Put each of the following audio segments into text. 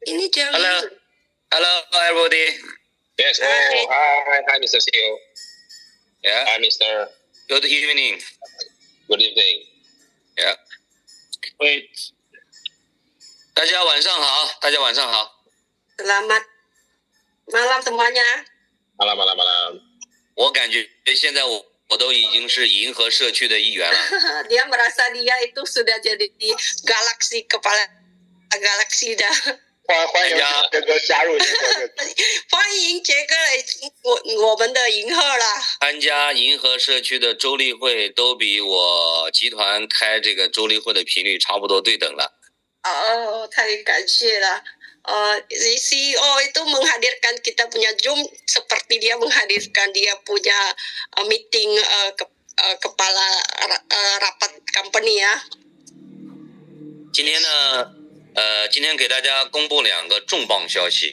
Ini Jerry. Hello, everybody. Yes. Hi, Mr. CEO. Yeah. Hi, Mr. Good evening. Good evening. Yeah. Wait. 大家晚上好。 Selamat malam semuanya. Malam. 我感觉现在我都已经是银河社区的一员了。Dia merasa dia itu sudah jadi di galaksi kepala galaksi dah. 欢迎这个加入银河。欢迎杰哥来我们的银河啦。参加银河社区的周例会都比我集团开这个周例会的频率差不多对等了。太感谢了。CEO itu menghadirkan kita punya Zoom seperti dia menghadirkan dia punya meeting kepala rapat company ya. 今天给大家公布2个重磅消息。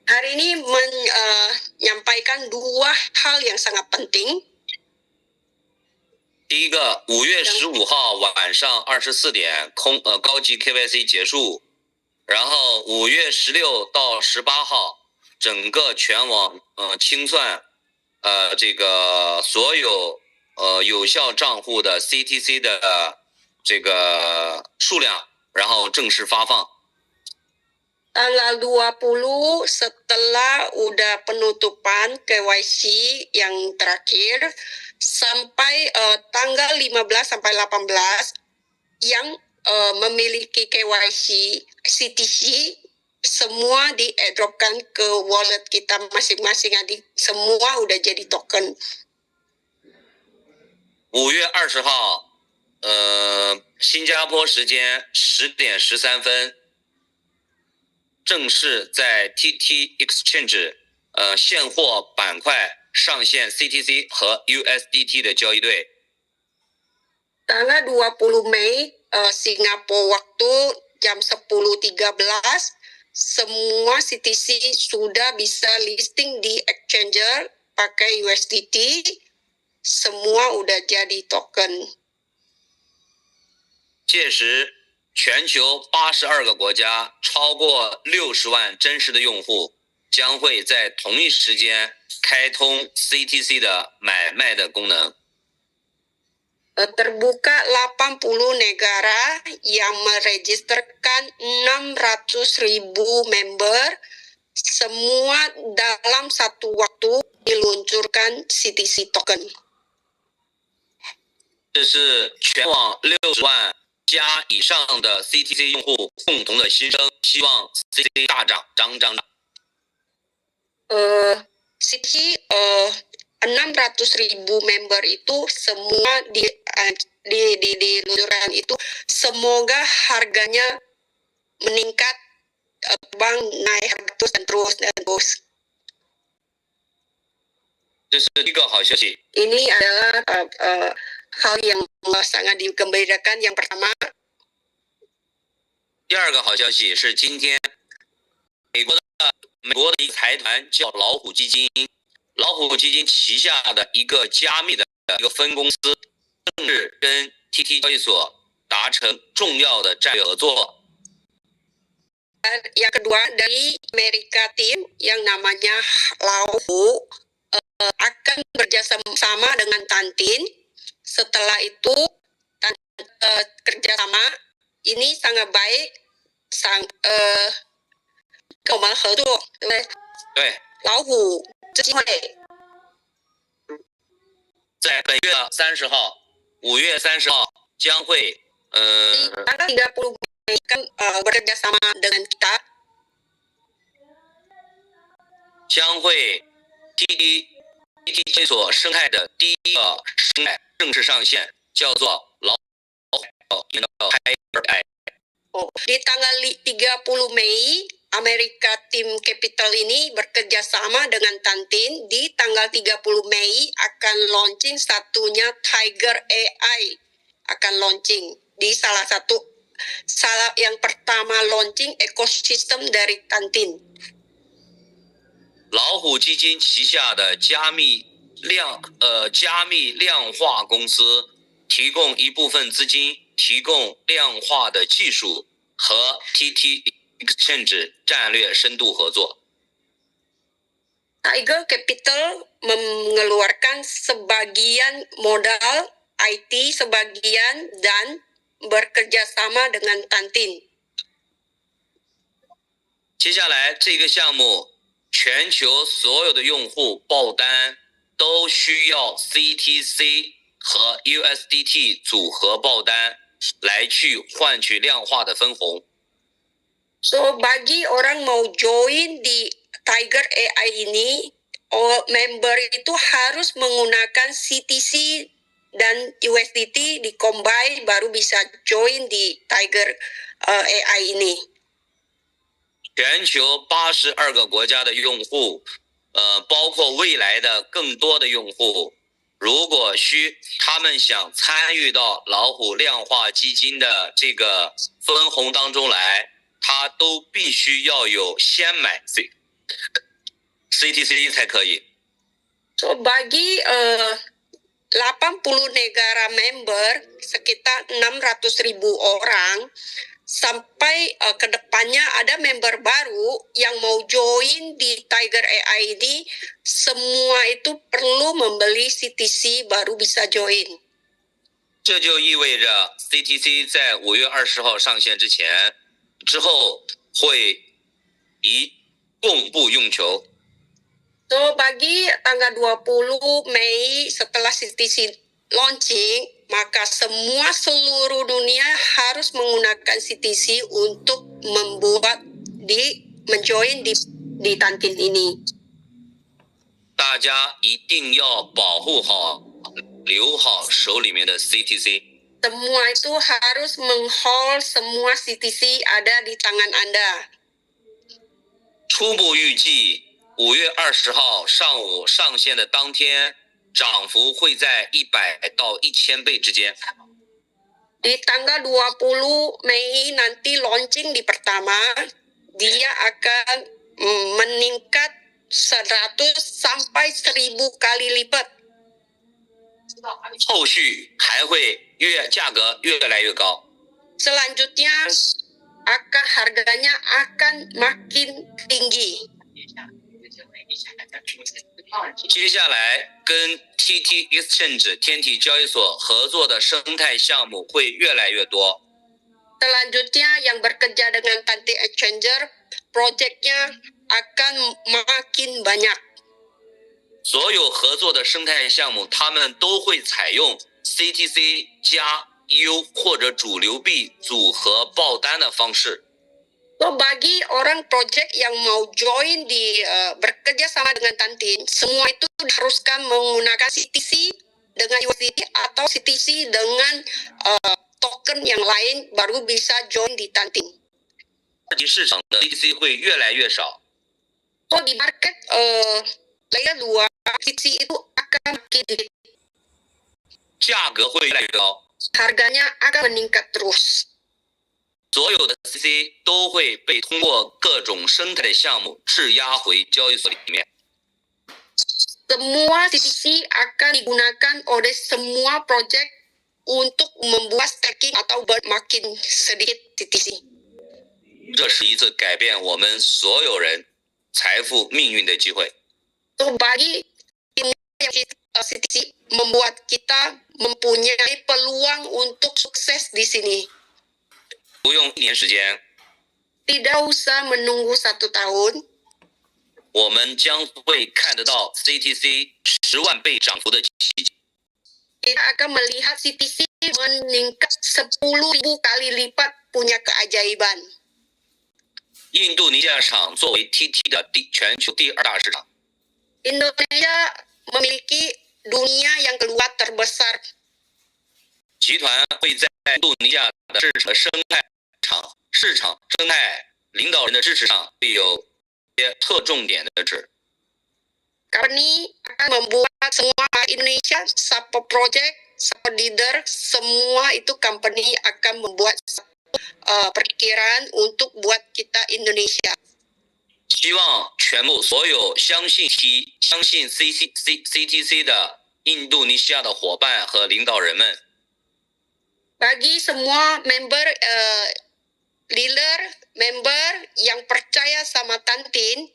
Hari ini menyampaikan 2 hal yang sangat penting. 第一个，5月15号晚上24点高级 KYC 结束，然后5月16到18号整个全网清算这个所有有效账户的 CTC 的这个数量，然后正式发放。 Tanggal 20 setelah udah penutupan KYC yang terakhir sampai tanggal 15 sampai 18 yang memiliki KYC CTC semua di-airdropkan ke wallet kita masing-masing. Semua udah jadi token. 5月20号新加坡时间10点13分 正式在 TT Exchange 现货板块上线 CTC 和 USDT 的交易对。 Tanggal 20 Mei Singapura waktu jam 10.13 semua CTC sudah bisa listing di exchanger pakai USDT, semua udah jadi token. 届时 全球82个国家超过60万真实的用户将会在同一时间开通 CTC 的买卖的功能。 Terbuka 80 negara yang meregisterkan 600.000 member, semua dalam satu waktu diluncurkan CTC token. 这是全网60万 加以上的 CTC 用户共同的心声，希望 CTC 大涨。CTC 600.000 member itu semua diluncurkan itu semoga harganya meningkat, bang naik terus dan terus. 这是第一个好消息。 Ini adalah hal yang sangat digembirakan yang pertama. 第二个好消息是今天美国的一个财团叫老虎基金，老虎基金旗下的一个加密的一个分公司正式跟 TT 交易所达成重要的战略合作。 Yang kedua dari Amerika Team yang namanya Laohu akan bekerjasama dengan Tantin. Setelah itu kerjasama ini sangat baik,老虎机会。 在本月30号，5月30号将会tanggal 30 Mei akan bekerjasama dengan kita. 将会 TT 交易所生态的第一个生态正式上线，叫做老虎 Di tanggal 30 Mei, Amerika Team Capital ini bekerja sama dengan Tantin. Di tanggal 30 Mei akan launching satunya Tiger AI akan launching di salah yang pertama launching ekosistem dari Tantin. 老虎基金旗下的加密量化公司提供一部分资金，提供量化的技术和 TT Exchange 战略深度合作。Tiger Capital mengeluarkan sebagian modal IT sebagian dan bekerja sama dengan Tantin。接下来这个项目，全球所有的用户爆单都需要 CTC 和 USDT 组合爆单来去换取量化的分红。So bagi orang mau join di Tiger AI ini, member itu harus menggunakan CTC dan USDT di combine baru bisa join di Tiger AI ini。全球82个国家的用户，包括未来的更多的用户，如果他们想参与到老虎量化基金的这个分红当中来，他都必须要有先买 CTC 才可以。So bagi 80 negara member sekitar 600.000 orang sampai ke depannya ada member baru yang mau join di Tiger AI ini, semua itu perlu membeli CTC baru bisa join。这就意味着 CTC 在5月20号上线之后会一供不用求。So bagi tanggal 20 Mei setelah CTC launching, maka seluruh dunia harus menggunakan CTC untuk menjoin di Tantin ini。大家一定要保护好、留好手里面的 CTC。Semua itu harus menghold semua CTC ada di tangan Anda。初步预计5月20号上午上线的当天，涨幅会在100到1000倍之间。Di tanggal 20 Mei nanti launching di pertama, dia akan meningkat 100 sampai 1000 kali lipat。后续还会价格越来越高。Selanjutnya harganya akan makin tinggi。接下来跟 TT Exchange 天体交易所合作的生态项目会越来越多。Selanjutnya yang bekerja dengan Tantin Exchanger, proyeknya akan makin banyak。所有合作的生态项目，他们都会采用 CTC 加 U 或者主流币组合爆单的方式。So bagi orang project yang mau join bekerja sama dengan Tantin, semua itu diharuskan menggunakan CTC dengan USDT atau CTC dengan token yang lain baru bisa join di Tantin。市场的 CTC 会越来越少。So di market layer 2 CTC itu akan makin sedikit。价格会越来越高。Harganya akan meningkat terus。所有的 CTC 都会被通过各种生态的项目质押回交易所里面。Semua CTC akan digunakan oleh semua project untuk membuat staking atau makin sedikit CTC。这是一次改变我们所有人财富命运的机会。So bagi CTC membuat kita mempunyai peluang untuk sukses di sini。不用1年时间， Tidak usah menunggu 1 tahun。我们将会看得到 CTC 10万倍涨幅的奇迹。Kita akan melihat CTC meningkat 10.000 kali lipat punya keajaiban。印度尼西亚市场作为 TT 的全球第2大市场， Indonesia memiliki dunia yang kedua terbesar。集团会在印度尼西亚的市场生态领导人的支持上会有一些特重点的支持。Company akan membuat semua Indonesia, Support Project, Support Leader, semua itu company akan membuat perkiraan untuk buat kita Indonesia。希望全部所有相信 CTC 的印度尼西亚的伙伴和领导人们， Bagi semua member leader, member yang percaya sama Tantin,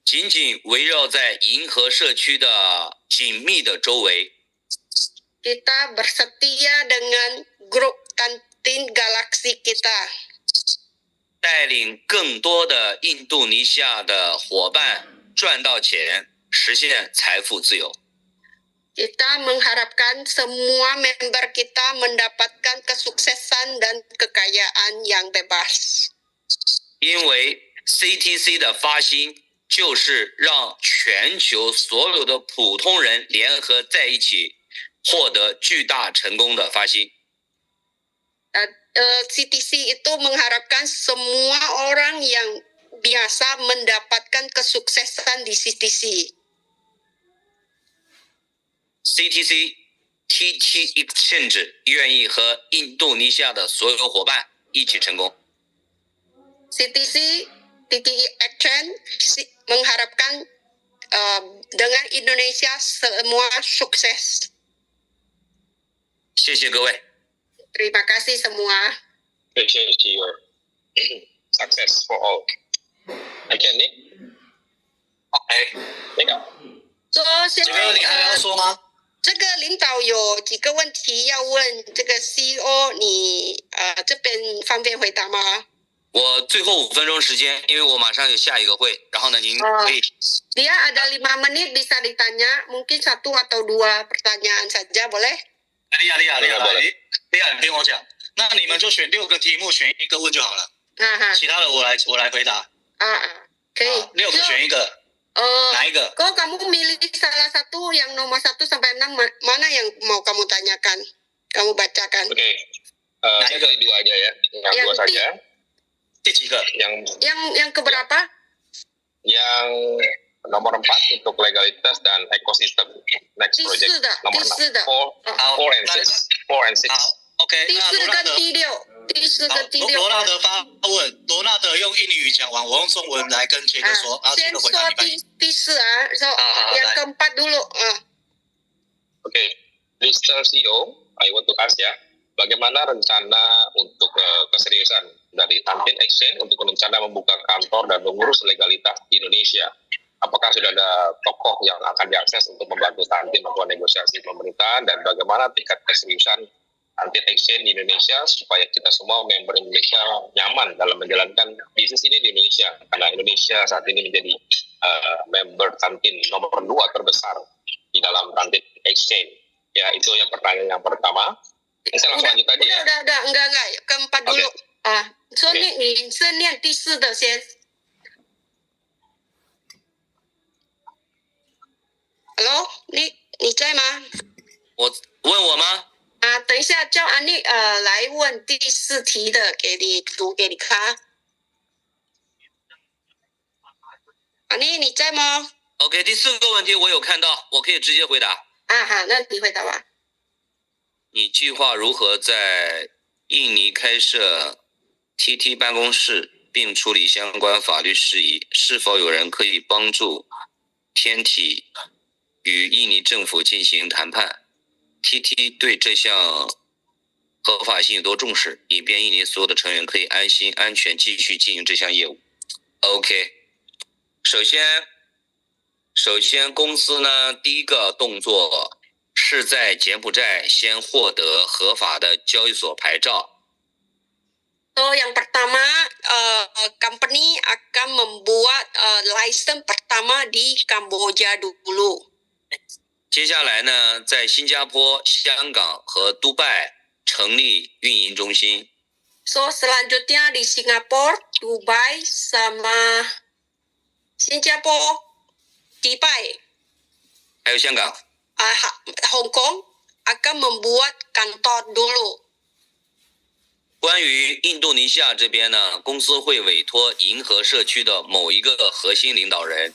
紧紧围绕在银河社区的紧密的周围， kita bersetia dengan grup Tantin Galaksi kita. 带领更多的印度尼西亚的伙伴赚到钱，实现财富自由。 Kita mengharapkan semua member kita mendapatkan kesuksesan dan kekayaan yang bebas. 因为 CTC 的发心就是让全球所有的普通人联合在一起，获得巨大成功的发心。 CTC itu mengharapkan semua orang yang biasa mendapatkan kesuksesan di CTC. CTC TT Exchange 愿意和印度尼西亚的所有伙伴一起成功。 CTC TTI Exchange mengharapkan dengan Indonesia semua sukses. 谢谢各位。 Terima kasih semua. Appreciate your success for all. Okay, Nick. OK， Nick 啊， So 现这个你还要在说吗？这个领导有几个问题要问这个 CEO， 你这边方便回答吗？我最后5分钟时间，因为我马上有下一个会，然后呢，您可以 Dia ada 5 menit bisa ditanya, mungkin 1 atau 2 pertanyaan saja boleh? 利亚，你听我讲，那你们就选6个题目，选1个问就好了， Aha. 其他的我来回答。 Oke. 6个选1个，哪一个？ Kalau kamu milih salah satu yang nomor 1 sampai 6, mana yang mau kamu tanyakan? Kamu bacakan. Oke. Saya pilih 2 aja ya. Yang 2 saja. 第几个？ Yang keberapa? Yang nomor 4 untuk legalitas dan ekosistem. Next 第 project. 4的， Nomor 第 6. 4的， 4 and 6. 4 and 6. 好 ，OK。第那4跟第6，第4好跟第6。罗纳德发问，罗纳德用印尼语讲完，我用中文来跟杰哥说，然后杰 Sen 哥回答 so 你翻译。第4 So Ah, yang baik. keempat dulu. Oke, Mr. CEO, I want to ask ya, bagaimana rencana untuk keseriusan dari Tantin Exchange untuk rencana membuka kantor dan mengurus legalitas di Indonesia? Apakah sudah ada tokoh yang akan diakses untuk membantu Tantin melakukan negosiasi pemerintahan, dan bagaimana tingkat keseriusan Tantin Exchange di Indonesia supaya kita semua member Indonesia nyaman dalam menjalankan bisnis ini di Indonesia, karena Indonesia saat ini menjadi member Tantin nomor 2 terbesar di dalam Tantin Exchange. Ya, itu yang pertanyaan yang pertama. Saya langsung lanjut aja ya. Udah, enggak, keempat dulu. So Oke. 你是念第4的先。Hello，你在吗？我问我吗？等一下叫安妮来问第4题的，给你读给你看。安妮你在吗？ OK， 第4个问题我有看到，我可以直接回答。好，那你回答吧。你计划如何在印尼开设 TT 办公室，并处理相关法律事宜？是否有人可以帮助天体与印尼政府进行谈判 ？TT 对这项合法性有多重视，以便印尼所有的成员可以安心、安全继续经营这项业务 ？OK， 首先，公司呢第一个动作是在柬埔寨先获得合法的交易所牌照。So yang pertama, company akan membuat license pertama di Kamboja dulu. 接下来呢，在新加坡、香港和杜拜成立运营中心。 So selanjutnya di Singapura, Dubai, sama Singapura, Dubai, 还有香港。 Hong Kong akan membuat kantor dulu. 关于印度尼西亚这边呢，公司会委托银河社区的某一个核心领导人，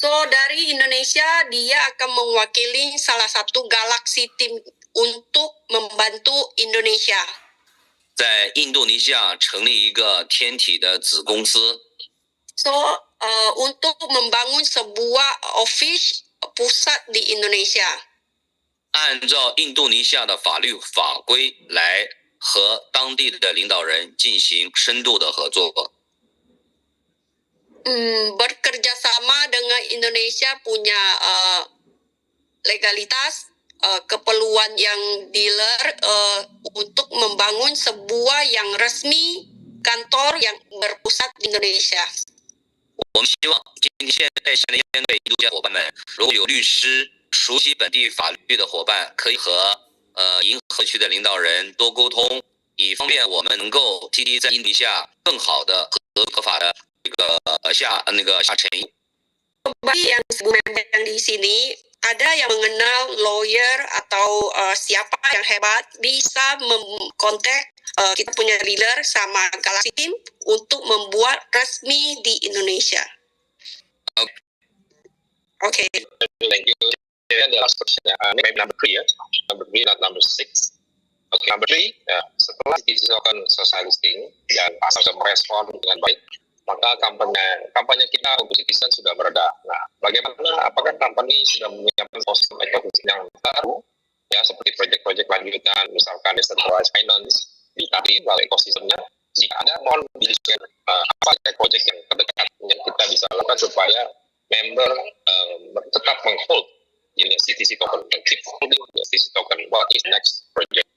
So dari Indonesia dia akan mewakili salah satu Galaxy Team untuk membantu Indonesia. 在印度尼西亚成立一个天体的子公司。 So untuk membangun sebuah office pusat di Indonesia. 按照印度尼西亚的法律法规来和当地的领导人进行深度的合作。Bekerja sama dengan Indonesia punya legalitas, keperluan yang dealer untuk membangun sebuah yang resmi kantor yang berpusat di Indonesia. 我们希望今天现在的印度伙伴们，如果有律师熟悉本地法律的伙伴，可以和银河区的领导人多沟通，以方便我们能够 TT 在印度下更好的合法的这个下沉。 Bagi yang memang di sini ada yang mengenal lawyer atau siapa yang hebat bisa mengkontak kita punya dealer sama Galaxy Team untuk membuat resmi di Indonesia. Okay. Thank you. And the last question, maybe number 3 ya. Number 3, not number 6. Okay, number 3, setelah CTC melakukan social listing dan pasar sudah merespon dengan baik, maka kampanye kita untuk citizen sudah mereda. Nah, bagaimana? Apakah company sudah menyiapkan ekosistem yang baru, ya seperti proyek-proyek lanjutan, misalkan decentralized finance di tadi melalui ekosistemnya? Jika ada, mohon dijelaskan apa proyek yang terdekat yang kita bisa lakukan supaya member tetap menghold CTC token, keep holding the CTC token. What is next project?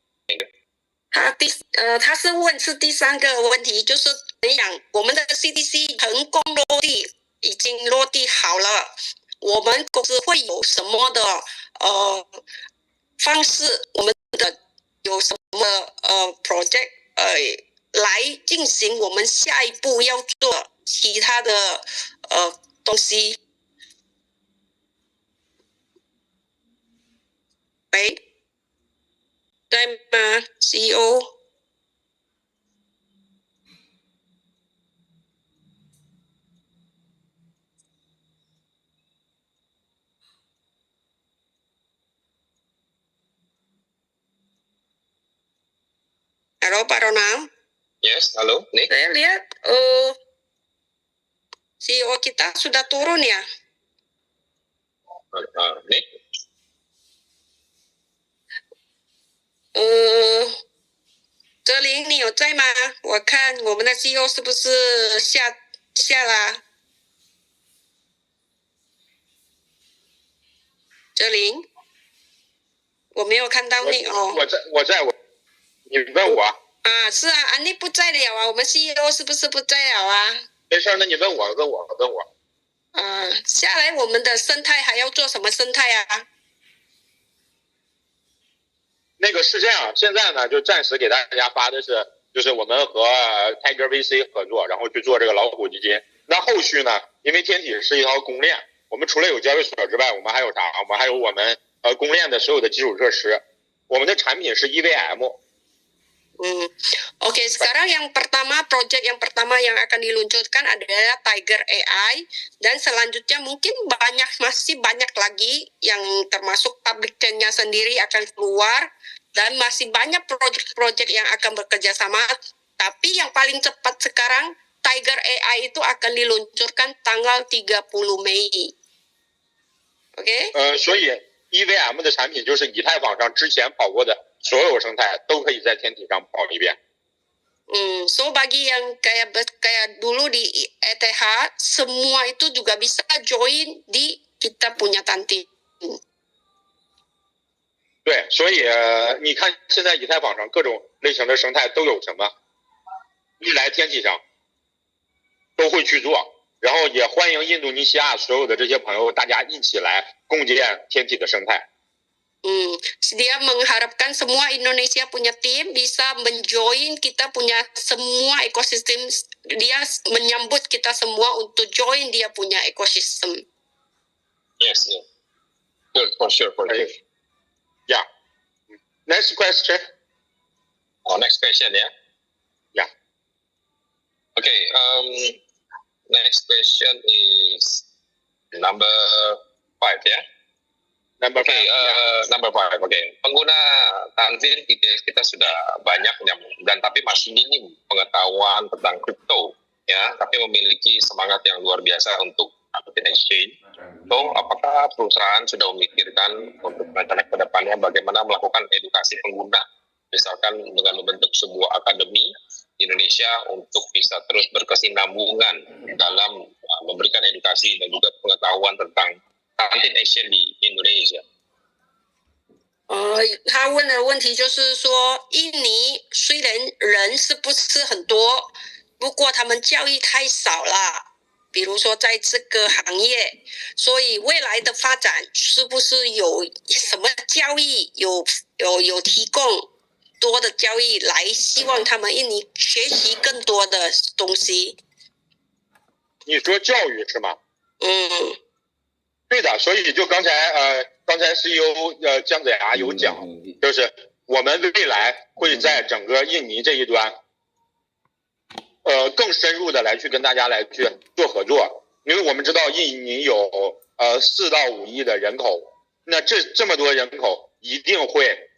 他是问是第3个问题，就是怎样我们的 CTC 成功落地，已经落地好了，我们公司会有什么的方式，我们的有什么project 来进行我们下一步要做其他的东西。喂，在吗 CEO？ Halo Pak Ronald. Yes, halo Nick. Saya lihat CEO kita sudah turun ya. Nick. 哲林，你有在吗？我看我们的 CEO 是不是下了？哲林，我没有看到你哦。我在，你问我啊？是啊，你不在了啊？我们 CEO 是不是不在了啊？没事，那你问我。下来我们的生态还要做什么生态啊？那个是这样，现在呢就暂时给大家发的是，就是我们和 Tiger VC 合作，然后去做这个老虎基金。那后续呢，因为天体是一条公链，我们除了有交易所之外，我们还有啥？我们还有我们公链的所有的基础设施。我们的产品是 EVM。Oke, sekarang yang pertama, project yang pertama yang akan diluncurkan adalah Tiger AI, dan selanjutnya mungkin masih banyak lagi yang termasuk public chain-nya sendiri akan keluar, dan masih banyak project-project yang akan bekerja sama. Tapi yang paling cepat sekarang, Tiger AI itu akan diluncurkan tanggal 30 Mei. Oke? 所以 EVM 的产品就是以太坊上之前跑过的所有生态都可以在天体上跑一遍。So bagi yang kayak dulu di ETH, semua itu juga bisa join di kita punya Tantin. 对，所以你看现在以太坊上各种类型的生态都有什么，未来天体上都会去做，然后也欢迎印度尼西亚所有的这些朋友，大家一起来共建天体的生态。Dia mengharapkan semua Indonesia punya tim bisa menjoin kita punya semua ekosistem. Dia menyambut kita semua untuk join dia punya ekosistem. Yes, yeah. Good, for sure. Yeah. Next question. Next question ya. Yeah. Okay. Next question is number 5 ya. Number 5. Number 5. Okay. Pengguna Tanzil kita sudah banyak dan tapi masih minim pengetahuan tentang kripto ya, tapi memiliki semangat yang luar biasa untuk Tanzil Exchange. So, apakah perusahaan sudah memikirkan untuk rencana ke depannya bagaimana melakukan edukasi pengguna misalkan dengan membentuk sebuah akademi di Indonesia untuk bisa terus berkesinambungan dalam memberikan edukasi dan juga pengetahuan tentang Tantin Action di Indonesia. 他问的问题就是说，印尼虽然人是不是很多，不过他们教育太少了。比如说在这个行业，所以未来的发展是不是有什么教育有提供多的教育来，希望他们印尼学习更多的东西？你说教育是吗？嗯，对的，所以就刚才 CEO 姜子牙有讲，就是我们未来会在整个印尼这一端，更深入的来去跟大家来去做合作，因为我们知道印尼有4到5亿的人口，那这么多人口一定会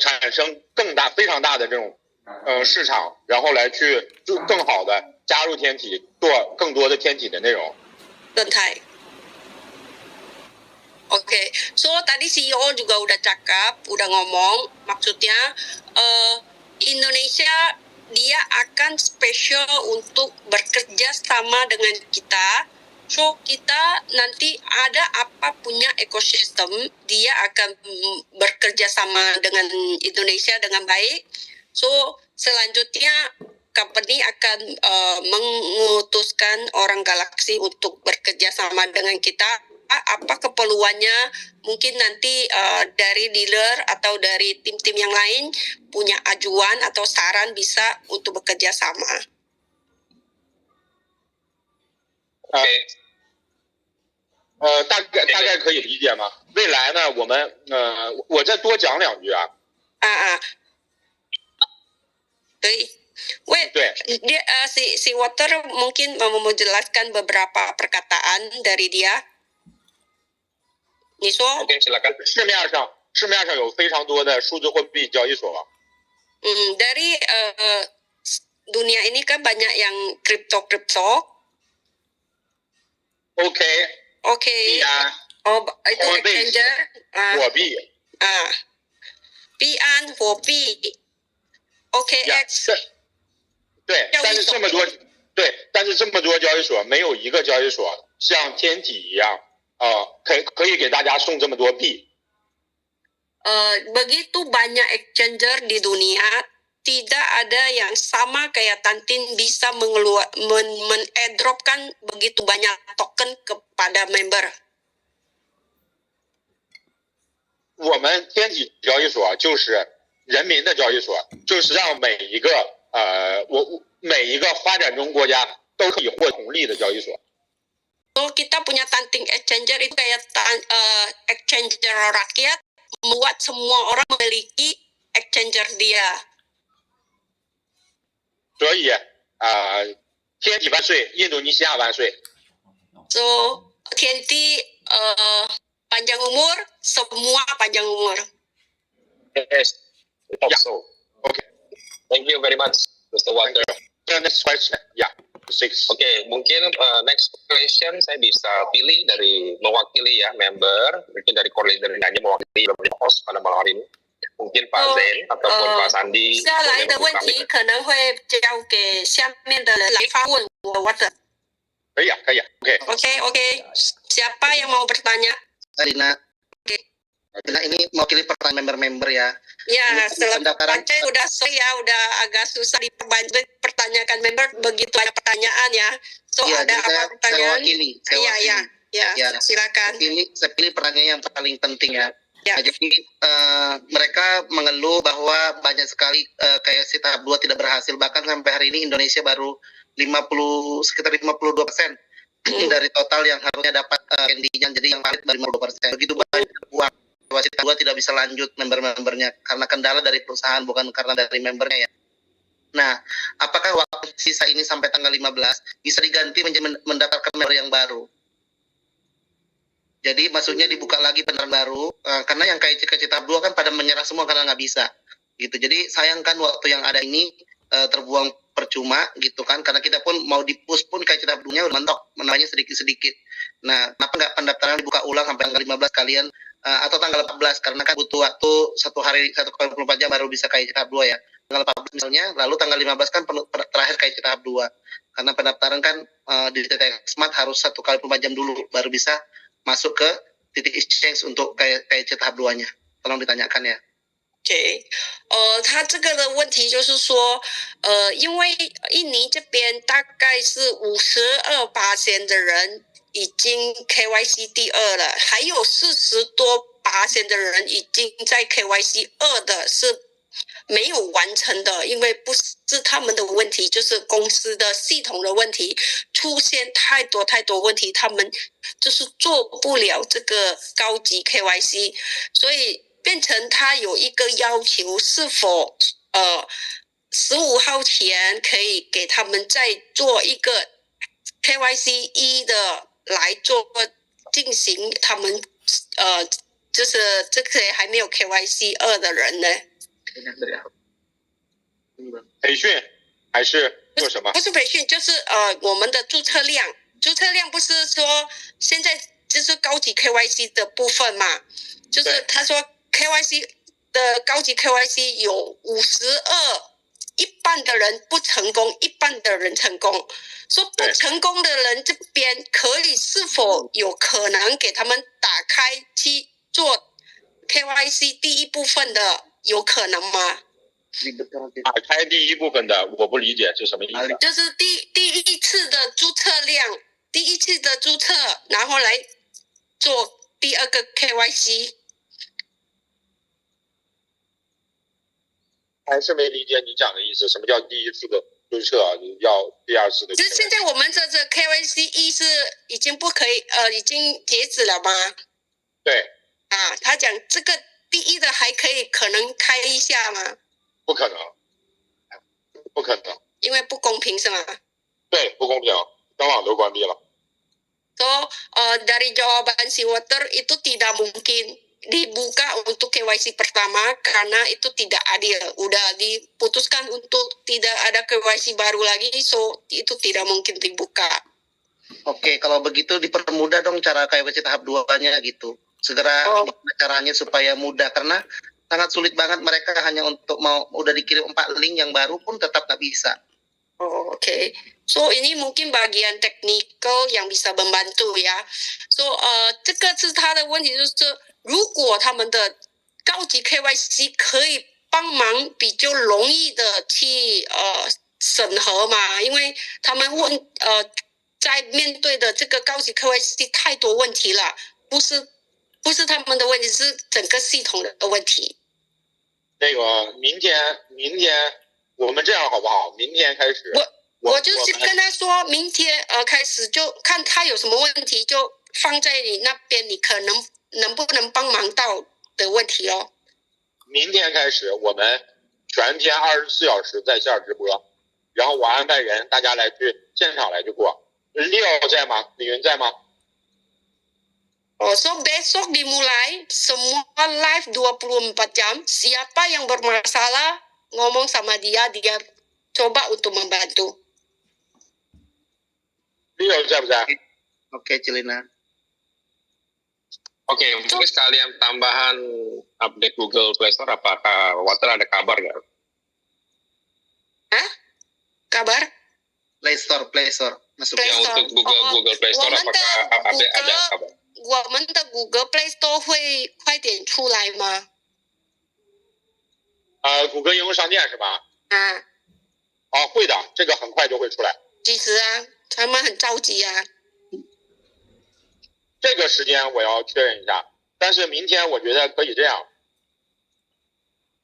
产生非常大的这种市场，然后来去就更好的加入天体，做更多的天体的内容。生态。Oke, so tadi CEO juga udah cakap, udah ngomong, maksudnya Indonesia dia akan spesial untuk bekerja sama dengan kita. So kita nanti ada apa punya ekosistem, dia akan bekerja sama dengan Indonesia dengan baik. So selanjutnya company akan mengutuskan orang galaksi untuk bekerja sama dengan kita. Apa keperluannya, mungkin nanti dari dealer atau dari tim-tim yang lain punya ajuan atau saran bisa untuk bekerja sama. OK， 大概可以理解吗？未来呢，我再多讲2句啊。对。对。si Water mungkin mau menjelaskan beberapa perkataan dari dia. 你说 Oke, silakan. 市面上有非常多的数字货币交易所。dari dunia ini kan banyak yang kripto. Oke. Pian. Oh, itu exchanger. 货币。Pian 货币。OKX。对，但是这么多交易所，没有一个交易所像天体一样。可以给大家送这么多币。Begitu banyak exchanger di dunia, tidak ada yang sama kayak Tantin bisa men-airdropkan begitu banyak token kepada member. 我们天体交易所就是人民的交易所，就是让每一个发展中国家都可以获红利的交易所。Kita punya Tantin Exchanger itu kayak exchanger rakyat, membuat semua orang memiliki exchanger dia. 所以天体万岁，印度尼西亚万岁。So Tianti panjang umur, semua panjang umur. Yes, I hope Yeah. so. Okay. Thank you very much, Mr. Water. Next question, yeah, 6. Oke, mungkin next question saya bisa pilih dari mewakili ya member, mungkin dari koordinator hanya mewakili host pada malam hari ini. Mungkin Pak Zain ataupun Pak Sandi. 下来的问题可能会交给下面的人来发问我的。可以啊，OK。Siapa yang mau bertanya? Dina. Dina ini mewakili pertanyaan member-member ya. Ya, pendaftaran udah agak susah dipertanyakan member, begitu banyak pertanyaan ya. So ya, ada apa pertanyaan? Iya, silakan. Saya pilih pertanyaan yang paling penting ya. Ya. Nah, jadi mereka mengeluh bahwa banyak sekali kayak si tahap 2 tidak berhasil, bahkan sampai hari ini Indonesia baru sekitar 52% dari total yang harusnya dapat candy-nya, jadi yang valid baru 52%. Begitu banyak uang si tahap 2 tidak bisa lanjut member-membernya karena kendala dari perusahaan, bukan karena dari membernya ya. Nah, apakah waktu sisa ini sampai tanggal 15 bisa diganti mendapatkan member yang baru? Jadi maksudnya dibuka lagi pendaftaran baru, karena yang kayak tahap 2 kan pada menyerah semua karena nggak bisa gitu. Jadi sayangkan waktu yang ada ini terbuang percuma gitu kan, karena kita pun mau di-push pun kayak tahap 2-nya udah mentok, menambahnya sedikit-sedikit. Nah, kenapa nggak pendaftaran dibuka ulang sampai tanggal 15 kalian atau tanggal 14 karena kan butuh waktu 1 kali 24 jam baru bisa KIC tahap 2 ya. Tanggal 14 misalnya, lalu tanggal 15 kan terakhir KIC tahap 2. Karena pendaftaran kan di TTX Smart harus 1 kali 24 jam dulu baru bisa masuk ke titik exchange untuk KIC tahap 2-nya. Tolong ditanyakan ya. OK，他这个的问题就是说，因为印尼这边大概是52%的人已经 KYC 第2了，还有40多%的人已经在 KYC 2的是没有完成的，因为不是他们的问题，就是公司的系统的问题，出现太多问题，他们就是做不了这个高级 KYC， 所以变成他有一个要求，是否15号前可以给他们再做一个 KYC 1的来做进行他们就是这个还没有 KYC 2的人呢？培训还是做什么？不是培训，就是我们的注册量不是说现在就是高级 KYC 的部分嘛，就是他说 KYC 的高级 KYC 有52，一半的人不成功，一半的人成功。说不成功的人这边可以是否有可能给他们打开去做 KYC 第1部分的，有可能吗？打开第1部分的，我不理解是什么意思。就是第一次的注册量，第一次的注册，然后来做第2个 KYC。还是没理解你讲的意思，什么叫第1次的注册要第2次的？其实现在我们这 KYC 1是已经不可以已经截止了吗？对。啊，他讲这个第1的还可能开一下吗？不可能，不可能，因为不公平是吗？对，不公平，官网都关闭了。So dari jawaban si Water itu tidak mungkin dibuka untuk KYC pertama karena itu tidak adil. Udah diputuskan untuk tidak ada KYC baru lagi, so itu tidak mungkin dibuka. Oke, kalau begitu dipermudah dong cara KYC tahap 2-nya gitu. Segera caranya supaya mudah karena sangat sulit banget mereka hanya untuk udah dikirim 4 link yang baru pun tetap nggak bisa. OK. So ini mungkin bagian technical yang bisa membantu ya. So 这个是他的问题，就是如果他们的高级 KYC 可以帮忙比较容易的去审核嘛，因为他们在面对的这个高级 KYC 太多问题了，不是他们的问题，是整个系统的问题。那个明天我们这样好不好？明天开始，我就是跟他说，明天开始就看他有什么问题，就放在你那边，你可能不能帮忙到的问题哦。明天开始，我们全天24小时在线直播，然后我安排人，大家来去现场来去过。Leo 在吗？李云在吗？So besok dimulai semua live 24 jam. Siapa yang bermasalah ngomong sama dia coba untuk membantu. Leo 在不在？ Oke, Cilina. Oke, mungkin sekalian tambahan update Google Play Store, apakah Water ada kabar nggak? Hah? Kabar? Play Store masuk. Play Yang Store. untuk Google Play Store, apakah ada kabar? 我们的谷歌 Play Store 会快点出来吗？谷歌应用商店是吧？啊，会的，这个很快就会出来。几时啊？他们很着急啊。这个时间我要确认一下，但是明天我觉得可以这样。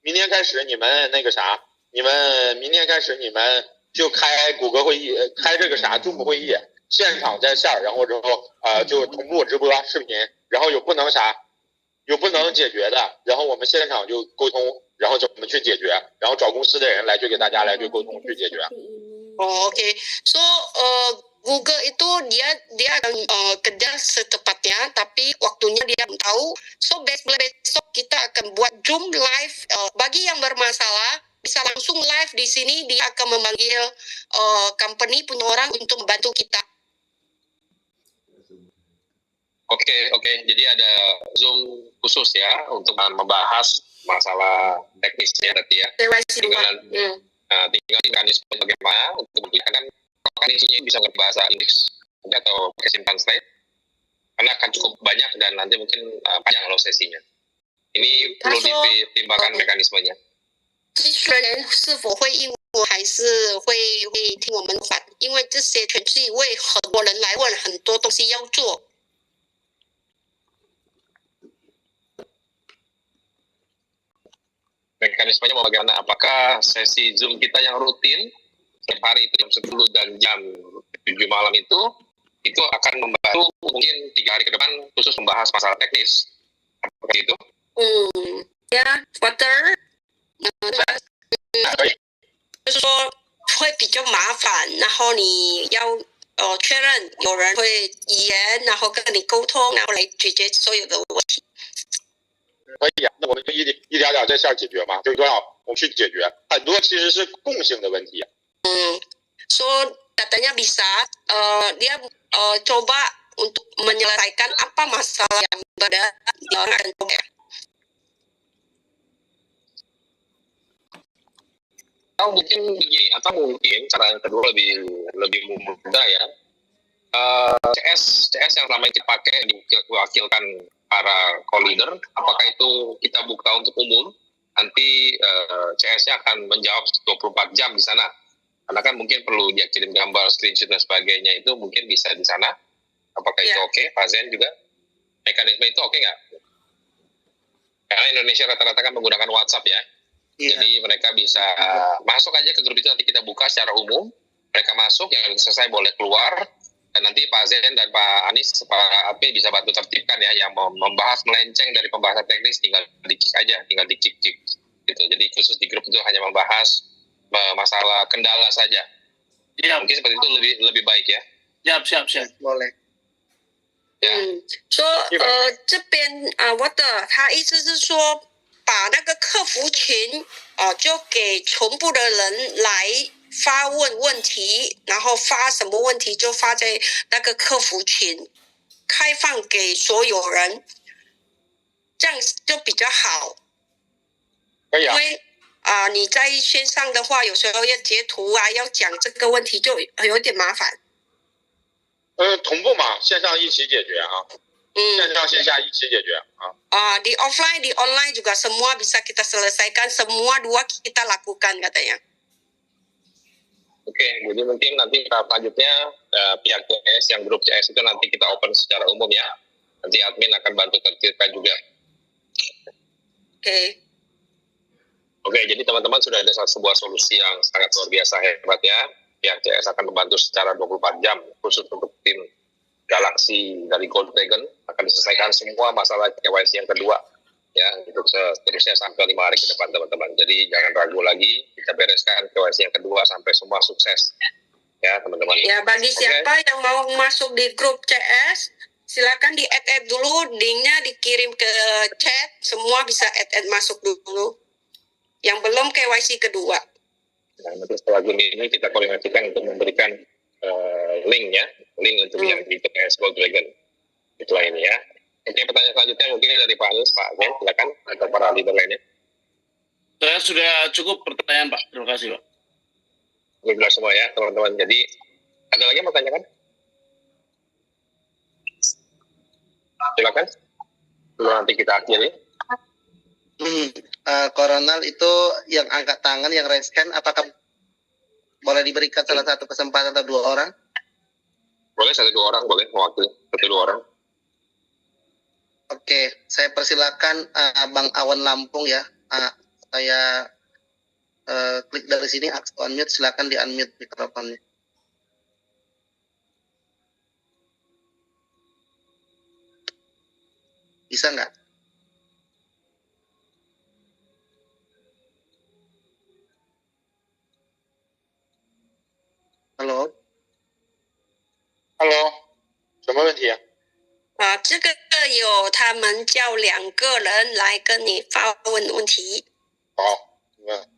明天开始你们那个啥，明天开始你们就开谷歌会议，开这个啥 Zoom 会议。现场在线，然后之后就同步直播视频，然后有不能解决的，然后我们现场就沟通，然后怎么去解决，然后找公司的人来去给大家来去沟通去解决。Oke. So Google itu dia akan kerja secepatnya, tapi waktunya dia belum tahu. So besok kita akan buat Zoom live. Bagi yang bermasalah bisa langsung live di sini. Dia akan memanggil company punya orang untuk membantu kita. Oke. Jadi ada Zoom khusus ya untuk membahas masalah teknisnya berarti ya. KYC Tinggal, dua. tinggal mekanisme bagaimana untuk memberikan apakah isinya bisa berbahasa Inggris atau pakai sim translate karena akan cukup banyak dan nanti mungkin panjang loh sesinya. Ini perlu dipertimbangkan mekanismenya. 机器人是否会英文，还是会听我们反？因为这些全是因为很多人来问，很多东西要做。 Mekanismenya mau bagaimana? Apakah sesi Zoom kita yang rutin setiap hari itu jam 10 dan jam 7 malam itu akan membantu mungkin 3 hari ke depan khusus membahas masalah teknis. Apakah itu? Ya, water，就是说会比较麻烦，然后你要确认有人会语言，然后跟你沟通，然后来解决所有的问题。 可以啊，那我们就一点点这事儿解决嘛，就是说我们去解决很多其实是共性的问题。So katanya bisa dia coba untuk menyelesaikan apa masalah yang berada di orang ya. Atau mungkin cara yang kedua lebih mudah ya. CS yang selama ini dipakai diwakilkan para co-leader, apakah itu kita buka untuk umum? Nanti CS-nya akan menjawab 24 jam di sana. Karena kan mungkin perlu dia kirim gambar, screenshot dan sebagainya itu mungkin bisa di sana. Apakah itu oke? Pak Zen juga? Mekanisme itu oke nggak? Karena Indonesia rata-rata kan menggunakan WhatsApp ya. Jadi mereka bisa masuk aja ke grup itu, nanti kita buka secara umum. Mereka masuk, yang selesai boleh keluar. Dan nanti Pak Zen dan Pak Anies, Pak Api bisa bantu tertibkan ya, yang membahas melenceng dari pembahasan teknis tinggal di-kick aja, tinggal di-kick gitu. Jadi khusus di grup itu hanya membahas masalah kendala saja. Ya, mungkin seperti itu lebih baik ya. Siap. Boleh. 说这边我的他意思是说，把那个客服群就给全部的人来发问问题，然后发什么问题就发在那个客服群，开放给所有人，这样就比较好。可以啊。因为你在线上的话，有时候要截图要讲这个问题就有点麻烦。同步嘛，线上一起解决啊。线上线下一起解决啊。di offline di online juga semua bisa kita selesaikan, semua dua kita lakukan katanya. Oke, jadi mungkin nanti tahap selanjutnya pihak CS yang grup CS itu nanti kita open secara umum ya. Nanti admin akan bantu tertibkan juga. Oke, jadi teman-teman sudah ada sebuah solusi yang sangat luar biasa hebat ya. Pihak CS akan membantu secara 24 jam khusus untuk tim Galaxy dari Gold Dragon akan diselesaikan semua masalah KYC yang kedua ya, untuk seterusnya sampai 5 hari ke depan teman-teman. Jadi jangan ragu lagi, kita bereskan KYC yang kedua sampai semua sukses ya teman-teman. Ya, bagi siapa yang mau masuk di grup CS, silakan di add dulu, linknya dikirim ke chat, semua bisa add masuk dulu. Yang belum KYC kedua. Nah, nanti setelah Zoom ini kita koordinasikan untuk memberikan link untuk yang di PS Gold Dragon. Itulah ini ya. Oke, pertanyaan selanjutnya mungkin dari Pak Anies, Pak Zen, silakan, atau para leader lainnya. Saya sudah cukup pertanyaan Pak, terima kasih Pak. Jelas semua ya teman-teman. Jadi ada lagi yang mau tanyakan? Silakan. Sebelum nanti kita akhiri. Koronel itu yang angkat tangan, yang raise hand, apakah boleh diberikan salah satu kesempatan atau 2 orang? Boleh 1-2 orang, boleh mewakili 1-2 orang. Oke, saya persilakan Bang Awan Lampung ya. Saya klik dari sini, unmute, silakan di unmute mikrofonnya. Bisa nggak? Halo? Hello，什么问题？这个有他们叫2个人来跟你发问问题。好，你问。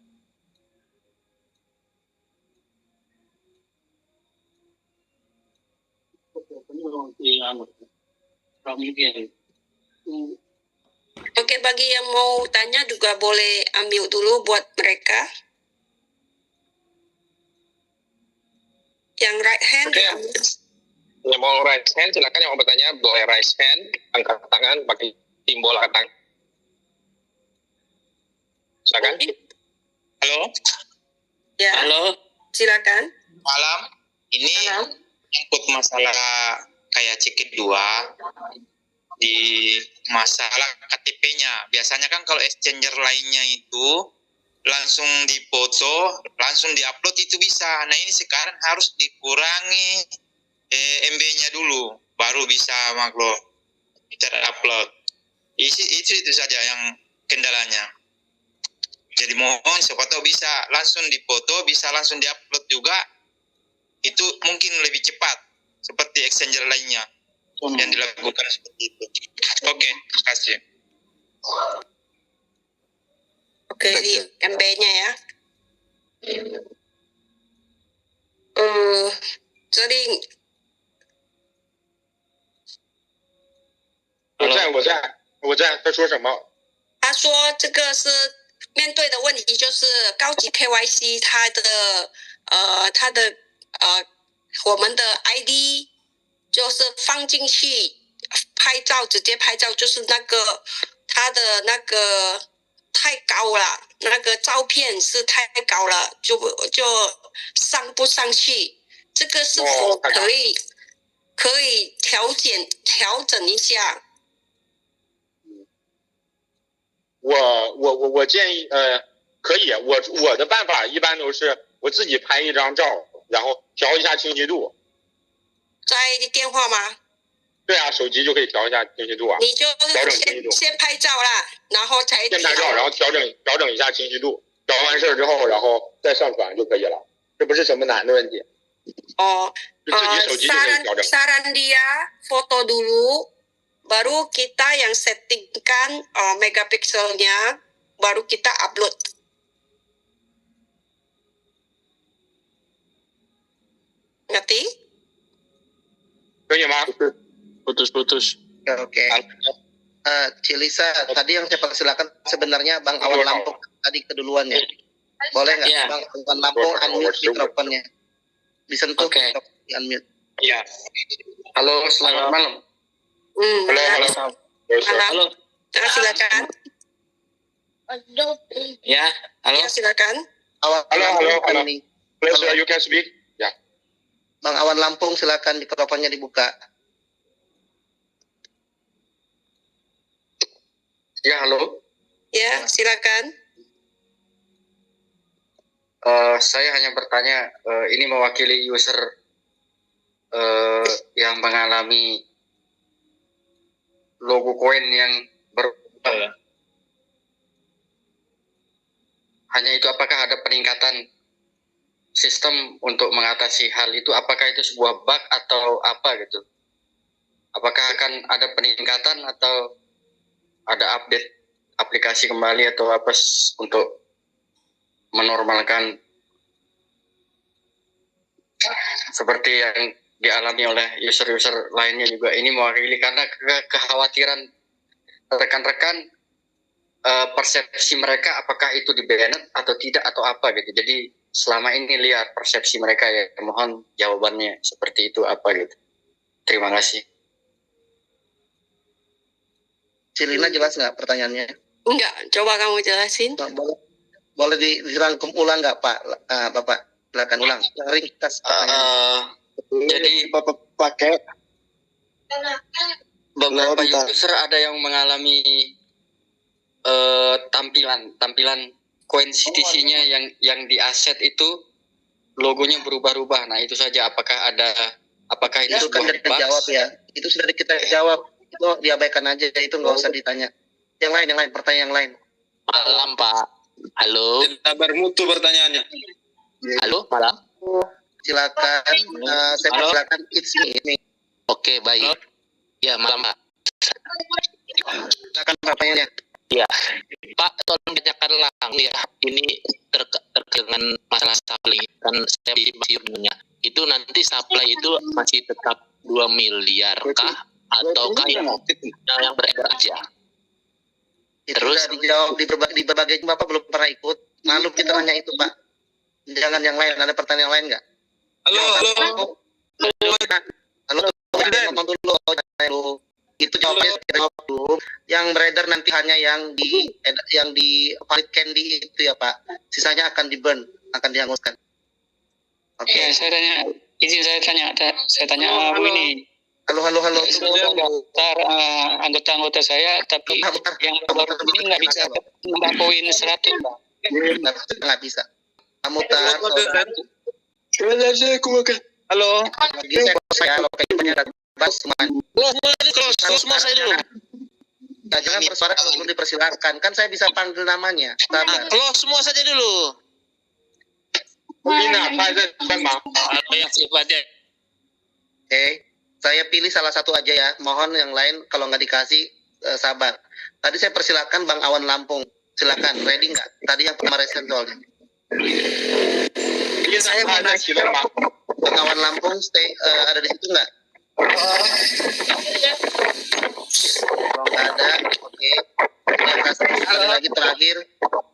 mungkin. Oke, bagi yang mau tanya juga boleh ambil dulu buat mereka. Yang right hand. Oke. Yang mau raise hand, silakan. Yang mau bertanya boleh raise hand, angkat tangan, pakai simbol angkat tangan. Silakan. Halo. Ya, Halo. silakan. Malam. Ini Malam. untuk masalah kayak CK2 di masalah KTP-nya. Biasanya kan kalau exchanger lainnya itu langsung dipoto, langsung diupload itu bisa. Nah ini sekarang harus dikurangi MB-nya dulu, baru bisa maklum terupload. Itu saja yang kendalanya. Jadi mohon siapa tahu bisa langsung dipoto, bisa langsung diupload juga. Itu mungkin lebih cepat seperti exchanger lainnya yang dilakukan seperti itu. Oke, terima kasih. Oke, di MB-nya ya. Jadi 我在，他说什么？他说这个是面对的问题，就是高级 KYC 它的我们的 ID 就是放进去拍照，直接拍照，就是那个它的那个太高了，那个照片是太高了，就上不上去。这个是否可以调整一下？我建议可以，我的办法一般都是我自己拍一张照，然后调一下清晰度。在电话吗？对啊，手机就可以调一下清晰度啊。你就是先拍照啦，然后才先拍照，然后调整一下清晰度，调完事之后，然后再上传就可以了。这不是什么难的问题。哦，就自己手机就可以调整。saran dia foto dulu, baru kita yang settingkan megapikselnya, baru kita upload. Ngerti? 可以吗？ Putus-putus. Oke. Cilisa, tadi yang saya persilakan sebenarnya Bang Awan Lampung tadi keduluan ya. Boleh nggak Ya. Bang Awan Lampung unmute mikrofonnya? Disentuh Oke. di unmute. Iya. Halo, selamat malam. Halo. Halo. Silakan. Ya, halo. Ya, silakan. Halo. Please, you can speak. Ya. Bang Awan Lampung silakan mikrofonnya dibuka. Ya, halo. Ya, silakan. Saya hanya bertanya, ini mewakili user yang mengalami logo koin yang berubah. Hanya itu, apakah ada peningkatan sistem untuk mengatasi hal itu? Apakah itu sebuah bug atau apa gitu? Apakah akan ada peningkatan atau ada update aplikasi kembali atau apa untuk menormalkan seperti yang dialami oleh user-user lainnya juga? Ini mewakili karena kekhawatiran rekan-rekan, persepsi mereka apakah itu di-banned atau tidak atau apa gitu. Jadi selama ini liar persepsi mereka ya, mohon jawabannya seperti itu apa gitu. Terima kasih. Cilina jelas nggak pertanyaannya? Enggak, coba kamu jelasin. Boleh dirangkum ulang nggak Pak? Bapak, silakan ulang. Ringkas pertanyaannya. Jadi Bapak pakai beberapa user ada yang mengalami tampilan koin CTC-nya yang di aset itu logonya berubah-ubah. Nah itu saja, apakah itu Itu kan sebuah kita jawab ya. Itu sudah kita jawab. Itu diabaikan aja, itu nggak usah ditanya. Yang lain, pertanyaan yang lain. Malam Pak. Halo. Tidak bermutu pertanyaannya. Halo malam. Silakan, saya Halo. persilakan. It's me. Oke baik. Ya malam Pak. Silakan pertanyaannya. Ya Pak, tolong bacakan langsung ya. Ini terkait dengan masalah supply. Kan saya masih punya. Itu nanti supply itu masih tetap 2 miliar kah? ataukah yang beredar aja? Itu Terus? udah dijawab di berbagai Bapak belum pernah ikut. Lalu kita nanya itu Pak. Jangan yang lain. Ada pertanyaan lain nggak? Halo. Ngomong dulu. Itu jawabnya kita jawab dulu. Yang beredar nanti hanya yang di valid candy itu ya Pak. Sisanya akan di-burn, akan dihanguskan. Oke. Ya, saya tanya Bu ini. Halo. Daftar anggota-anggota saya, tapi yang baru ini nggak bisa nambah poin 100, Pak. Nggak bisa. Kamu tar. Halo. Lagi saya lokasinya ada Semua saya dulu. Nah, jangan bersuara kalau belum dipersilakan. Kan saya bisa panggil namanya. Sabar. Close semua saja dulu. Lina, Apa yang sifatnya Oke. Saya pilih salah satu aja ya. Mohon yang lain kalau nggak dikasih sabar. Tadi saya persilakan Bang Awan Lampung. Silakan. Ready nggak? Tadi yang kemarin soalnya. saya mau nanya. Bang Awan Lampung ada di situ nggak? Kalau nggak ada, oke. Yang kasih sekali lagi terakhir.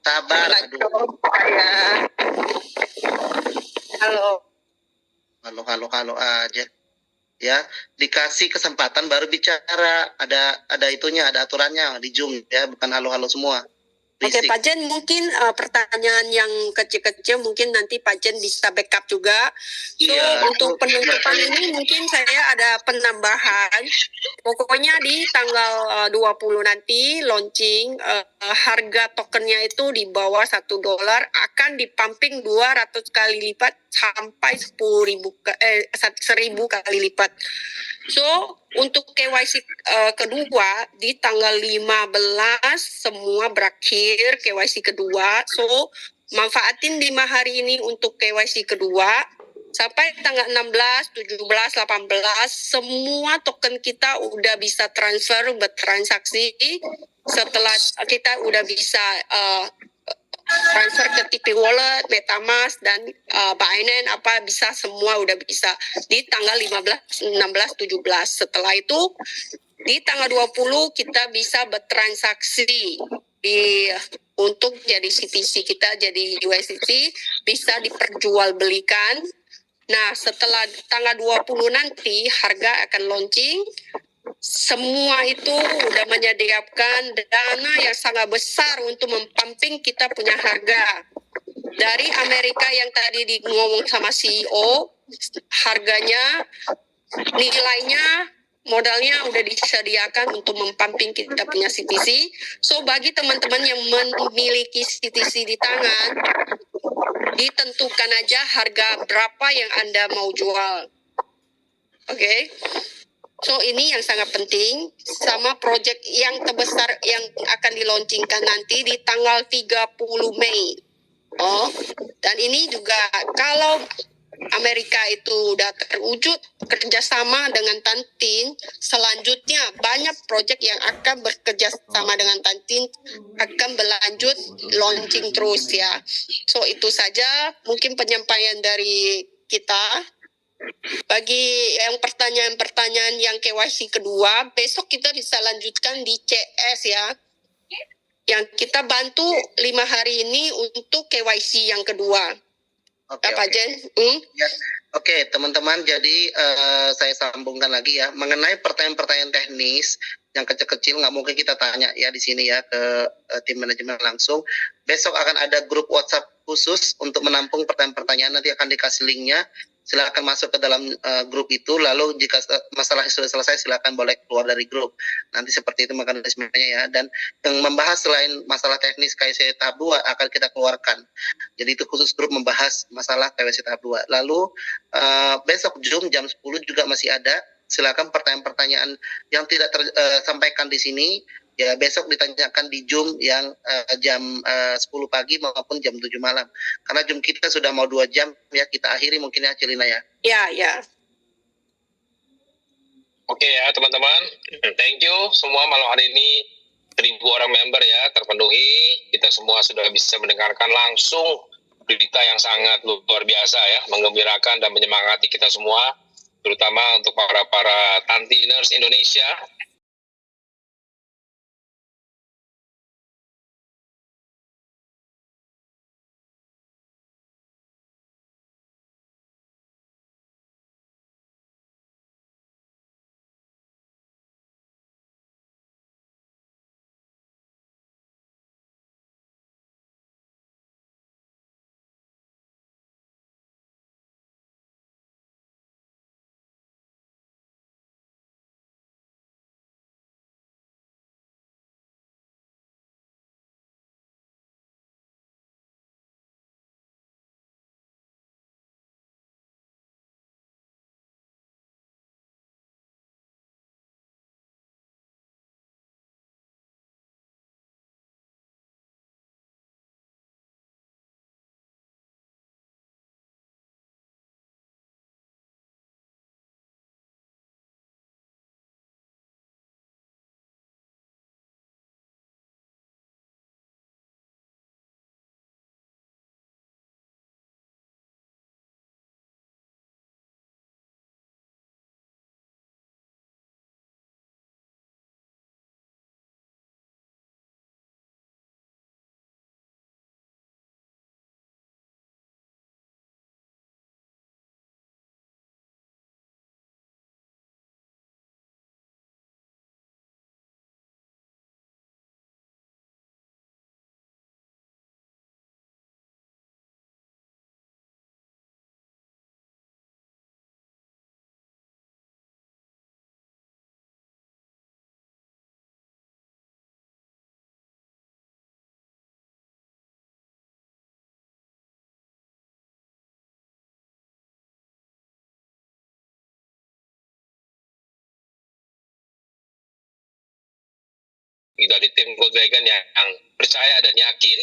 Sabar. Halo aja. Ya, dikasih kesempatan baru bicara. Ada itunya, ada aturannya di Zoom ya, bukan halo semua. Oke, Pak Jen, mungkin pertanyaan yang kecil-kecil mungkin nanti Pak Jen bisa backup juga. So, untuk penutupan ini mungkin saya ada penambahan. Pokoknya di tanggal 20 nanti launching, harga tokennya itu di bawah $1 akan dipumping 200 kali lipat sampai 10.000 kali lipat. So, untuk KYC kedua di tanggal 15 semua berakhir KYC kedua. So, manfaatin 5 hari ini untuk KYC kedua. Sampai tanggal 16, 17, 18 semua token kita udah bisa transfer bertransaksi. Setelah kita udah bisa transfer ke TP Wallet, MetaMask, dan Binance, bisa semua udah bisa di tanggal 15, 16, 17. Setelah itu di tanggal 20 kita bisa bertransaksi untuk jadi CTC kita jadi USDT bisa diperjualbelikan. Nah, setelah tanggal 20 nanti harga akan launching. Semua itu udah menyediakan dana yang sangat besar untuk mempumping kita punya harga. Dari Amerika yang tadi ngomong sama CEO, harganya, nilainya, modalnya udah disediakan untuk mempumping kita punya CTC. So, bagi teman-teman yang memiliki CTC di tangan, ditentukan aja harga berapa yang Anda mau jual. Oke? So, ini yang sangat penting, sama project yang terbesar yang akan dilaunchingkan nanti di tanggal 30 Mei. Dan ini juga kalau Amerika itu udah terwujud kerjasama dengan Tantin, selanjutnya banyak project yang akan bekerjasama dengan Tantin akan berlanjut launching terus ya. So, itu saja mungkin penyampaian dari kita. Bagi yang pertanyaan-pertanyaan yang KYC kedua, besok kita bisa lanjutkan di CS ya. Yang kita bantu 5 hari ini untuk KYC yang kedua. Pak Jen? Ya. Oke, teman-teman, jadi saya sambungkan lagi ya. Mengenai pertanyaan-pertanyaan teknis yang kecil-kecil nggak mungkin kita tanya ya di sini ya ke tim manajemen langsung. Besok akan ada grup WhatsApp khusus untuk menampung pertanyaan-pertanyaan, nanti akan dikasih linknya. Silakan masuk ke dalam grup itu, lalu jika masalah sudah selesai silakan boleh keluar dari grup. Nanti seperti itu mekanismenya ya. Dan yang membahas selain masalah teknis KYC tahap 2 akan kita keluarkan. Jadi itu khusus grup membahas masalah KYC tahap 2. Lalu besok Zoom jam 10 juga masih ada. Silakan pertanyaan-pertanyaan yang tidak tersampaikan di sini ya besok ditanyakan di Zoom yang jam 10 pagi maupun jam 7 malam. Karena Zoom kita sudah mau 2 jam ya, kita akhiri mungkin ya Celina ya. Ya. Oke ya teman-teman, thank you semua malam hari ini 1.000 orang member ya terpenuhi. Kita semua sudah bisa mendengarkan langsung berita yang sangat luar biasa ya, menggembirakan dan menyemangati kita semua. terutama untuk para tantiners Indonesia. Dari tim Gold Dragon yang percaya dan yakin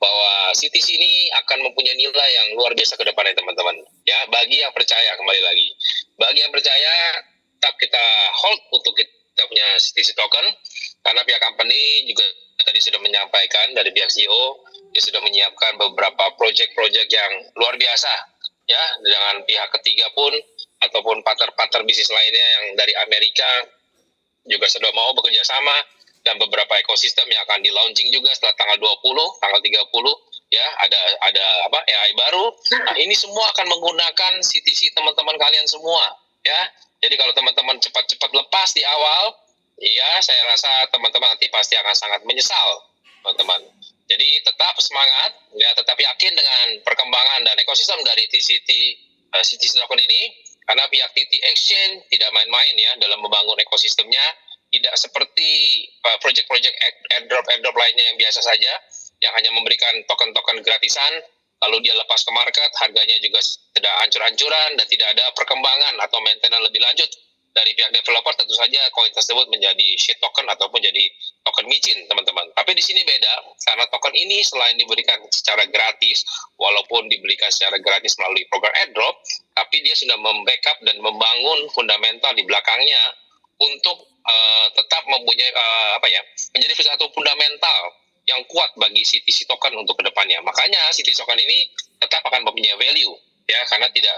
bahwa CTC ini akan mempunyai nilai yang luar biasa ke depannya teman-teman. Ya, bagi yang percaya, kembali lagi. Bagi yang percaya, tetap kita hold untuk kita punya CTC token, karena pihak company juga tadi sudah menyampaikan dari pihak CEO, dia sudah menyiapkan beberapa project-project yang luar biasa, ya, dengan pihak ketiga pun, ataupun partner-partner bisnis lainnya yang dari Amerika juga sudah mau bekerja sama, dan beberapa ekosistem yang akan di-launching juga setelah tanggal 20, tanggal 30, ya, ada AI baru. Nah, ini semua akan menggunakan CTC teman-teman kalian semua, ya. Jadi kalau teman-teman cepat-cepat lepas di awal, ya, saya rasa teman-teman nanti pasti akan sangat menyesal, teman-teman. Jadi tetap semangat, ya, tetap yakin dengan perkembangan dan ekosistem dari CTC token ini, karena pihak TT Exchange tidak main-main ya dalam membangun ekosistemnya. Tidak seperti project-project airdrop lainnya yang biasa saja, yang hanya memberikan token-token gratisan, lalu dia lepas ke market, harganya juga tidak hancur-hancuran, dan tidak ada perkembangan atau maintenance lebih lanjut dari pihak developer. Tentu saja koin tersebut menjadi shit token ataupun jadi token micin, teman-teman. Tapi di sini beda, karena token ini selain diberikan secara gratis, walaupun diberikan secara gratis melalui program airdrop, tapi dia sudah membackup dan membangun fundamental di belakangnya untuk tetap mempunyai menjadi satu fundamental yang kuat bagi CTC token untuk kedepannya. Makanya CTC token ini tetap akan mempunyai value, ya, karena tidak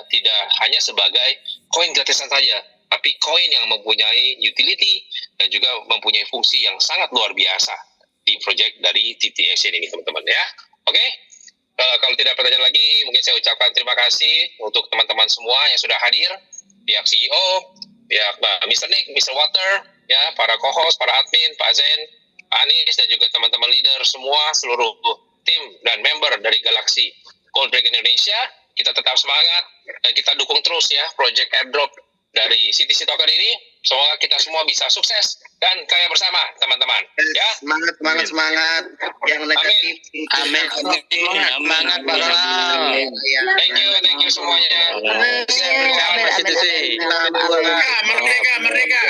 hanya sebagai koin gratisan saja, tapi koin yang mempunyai utility dan juga mempunyai fungsi yang sangat luar biasa di project dari TT Exchange ini, teman-teman, ya. Oke. Kalau tidak pertanyaan lagi, mungkin saya ucapkan terima kasih untuk teman-teman semua yang sudah hadir, pihak CEO, pihak Mr. Nick, Mr. Water, ya, para co-host, para admin, Pak Zen, Pak Anies, dan juga teman-teman leader semua, seluruh tim dan member dari Galaxy Gold Dragon Indonesia. Kita tetap semangat dan kita dukung terus ya project airdrop dari CTC token ini. Semoga kita semua bisa sukses dan kaya bersama, teman-teman. Ya. Semangat. Yang negatif. Amin. Semangat, Pak Salam. Thank you semuanya. Merdeka. Merdeka.